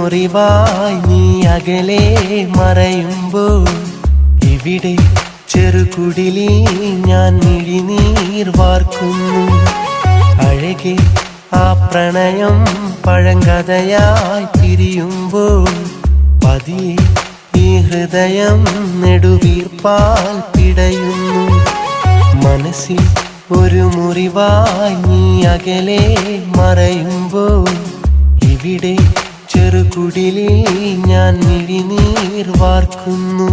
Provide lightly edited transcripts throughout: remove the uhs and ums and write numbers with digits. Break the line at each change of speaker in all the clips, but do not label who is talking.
മുറിവായി നീ അകലെ മറയുമ്പോൾ ഇവിടെ ചെറുകുടിലിൽ ഞാൻ മിഴിനീർ വാർക്കുന്നു. അഴകെ ആ പ്രണയം പഴങ്കഥയായി പിരിയുമ്പോൾ പതിയെ ഈ ഹൃദയം നെടുവീർപ്പാൽ പിടയുന്നു. മനസ്സിൽ ഒരു മുറിവായി നീ അകലെ മറയുമ്പോൾ ഇവിടെ ചെറുകുടിലിൽ ഞാൻ മിഴിനീർ വാർക്കുന്നു.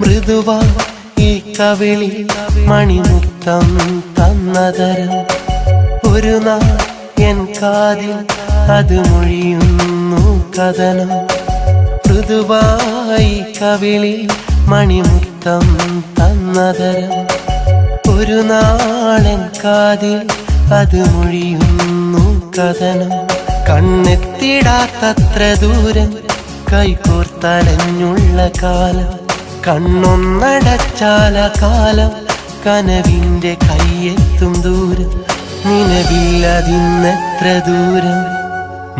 മൃദുവാ ഈ കവിളി മണിമുത്തം തന്നതരം ഒരു നാൾ എൻ കാതിൽ അത് മൊഴിയുന്നു കഥനം. മൃദുവായി കവിളി മണിമുത്തം തന്നതരം ഒരു നാളെൻ കാതിൽ അത് മൊഴിയുന്നു കഥനം. കണ്ണെത്തിടാത്തത്ര ദൂരം കൈകോർത്തലഞ്ഞുള്ള കാലം, കണ്ണൊന്നടച്ചാല കാലം കനവിന്റെ കയ്യെത്തും ദൂരം, നിലവില്ലതിന്നെത്ര ദൂരം.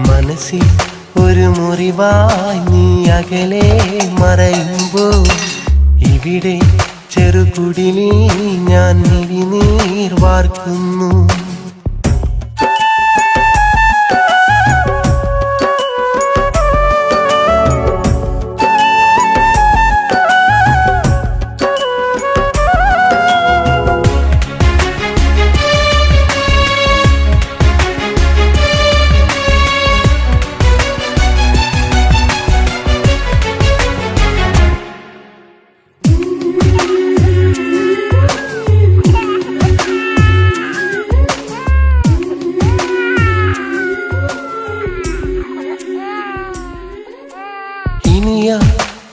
മനസ്സിൽ ഒരു മുറിവായി നീ അകലെ മറയുമ്പോൾ ഇവിടെ ചെറുകുടിലിൽ ഞാൻ മിഴിനീർ വാർക്കുന്നു.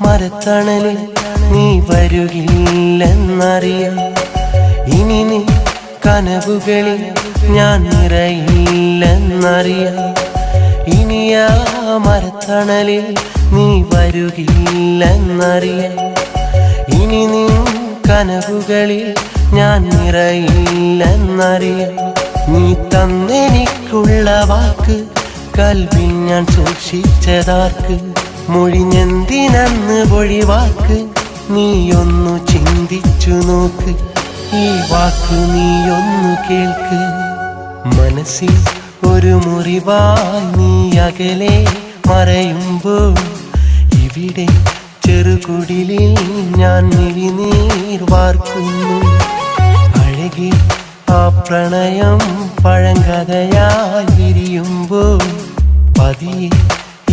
മരത്തണലിൽ നീ വരുകില്ലെന്നറിയാം, ഇനി നീ കനവുകളിൽ ഞാൻ നിറയില്ലെന്നറിയാം. ഇനിയാ മരത്തണലിൽ നീ വരുകില്ലെന്നറിയാം, ഇനി നീ കനവുകളിൽ ഞാൻ നിറയില്ലെന്നറിയാം. നീ തന്നെനിക്കുള്ള വാക്ക് കൽവിൽ ഞാൻ സൂക്ഷിച്ചതാർക്ക്, മൊഴിഞ്ഞെന്തിനന്ന് പൊഴിവാക്ക് നീയൊന്നു ചിന്തിച്ചു നോക്ക്, ഈ വാക്ക് നീയൊന്നു കേൾക്ക്. മനസ്സിൽ ഒരു മുറിവായി നീ അകലെ മറയുമ്പോൾ ഇവിടെ ചെറുകുടിലിൽ ഞാൻ മിഴിനീർ വാർക്കുന്നു. അഴകെ ആ പ്രണയം പഴങ്കഥയായി വിരിയുമ്പോൾ പതിയെ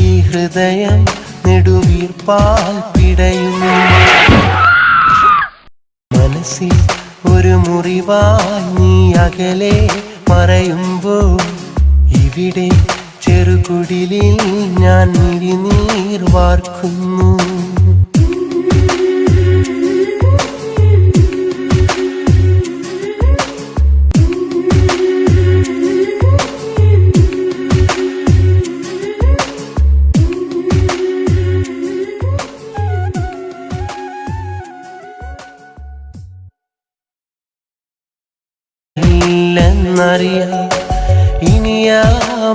ഈ ഹൃദയം നെടുവീർപ്പാൽ പിടയുന്നു. മനസ്സിൽ ഒരു മുറിവായി നീ അകലെ മറയുമ്പോൾ ഇവിടെ ചെറുകുടിലിൽ ഞാൻ മിഴിനീർ വാർക്കുന്നു. ഇനിയാ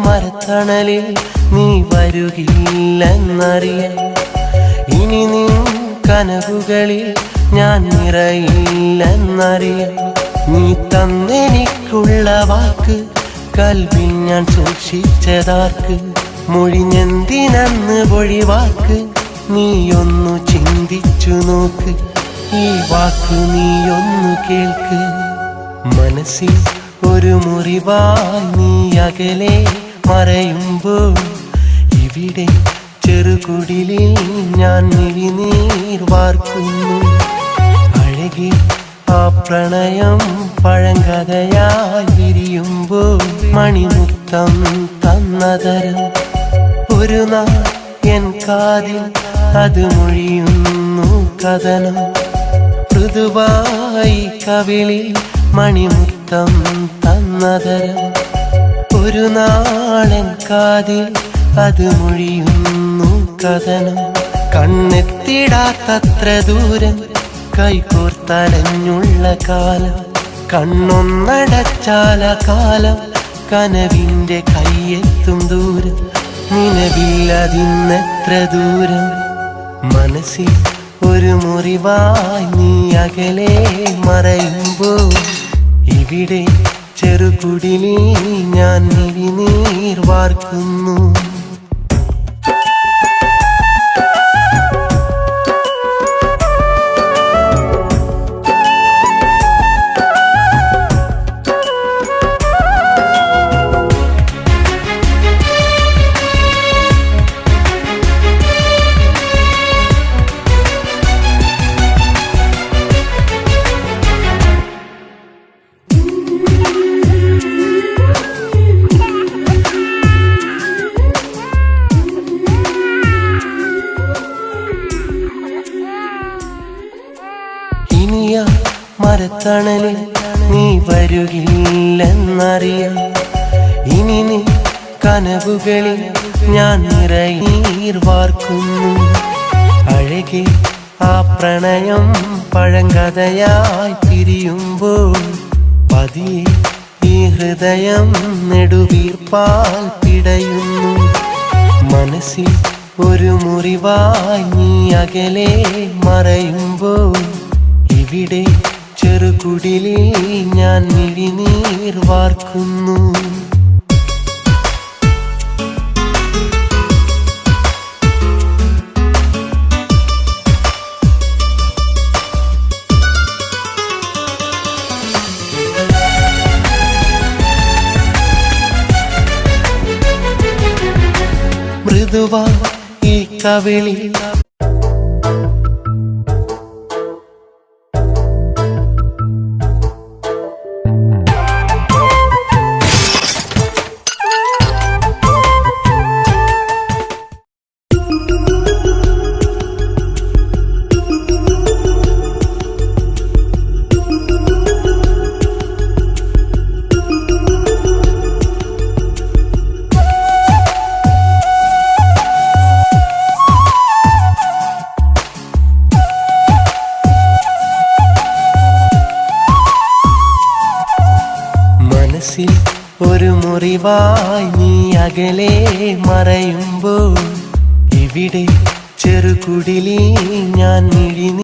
മരത്തണലിൽ നീ വരുകില്ലെന്നറിയാം, ഇനി നീ കനവുകളിൽ ഞാൻ നിറയില്ലെന്നറിയാം. നീ തന്നെനിക്കുള്ള വാക്ക് കൽവിൽ ഞാൻ സൂക്ഷിച്ചതാർക്ക്, മൊഴിഞ്ഞെന്തിനന്ന് പൊഴിവാക്ക് നീയൊന്നു ചിന്തിച്ചു നോക്ക്, ഈ വാക്ക് നീയൊന്നു കേൾക്ക്. മനസ്സിൽ ഒരു മുറിവായി നീ അകലെ മറയുമ്പോൾ ഇവിടെ ചെറുകുടിലിൽ ഞാൻ മിഴിനീർ വാർക്കുന്നു. അഴകെ ആ പ്രണയം പഴങ്കഥയായി വിരിയുമ്പോൾ മണിമുത്തം തന്നതരം ഒരു നാൾ എൻ കാതിൽ അത് മൊഴിയുന്നു കഥനം. മൃദുവായി കവിളിൽ മണിമുത്തം തന്നതരം ഒരു നാളൻ കാതിൽ അത് മൊഴിയുന്നു കഥനം. കണ്ണെത്തിടാത്തത്ര ദൂരം കൈകോർത്തലഞ്ഞുള്ള കാലം. കണ്ണൊന്നടച്ചാല കാലം കനവിന്റെ കയ്യെത്തും ദൂരം. നിലവില്ലതിന്നെത്ര ദൂരം. മനസ്സിൽ ഒരു മുറിവായി നീ അകലെ മറയുമ്പോൾ ഇവിടെ ചെറുകുടിലിൽ ഞാൻ മിഴിനീർ വാർക്കുന്നു. മരത്തണലിൽ നീ വരുകില്ലെന്നറിയാം. ഇനി നീ കനവുകളിൽ ഞാൻ നിറയീർ വാർക്കുന്നു. അഴകെ ആ പ്രണയം പഴങ്കഥയായി പിരിയുമ്പോൾ പതിയെ ഈ ഹൃദയം നെടുവീർപ്പാൽ പിടയുന്നു. മനസ്സിൽ ഒരു മുറിവായി നീ അകലെ മറയുമ്പോൾ ഇവിടെ ചെറുകുടിലിൽ ഞാൻ മിഴിനീർ വാർക്കുന്നു. മൃദുവാ ഈ കവിളിൽ ഒരു മുറിവായി നീ അകലെ മറയുമ്പോൾ ഇവിടെ ചെറുകുടിലിൽ ഞാൻ മിഴിനീർ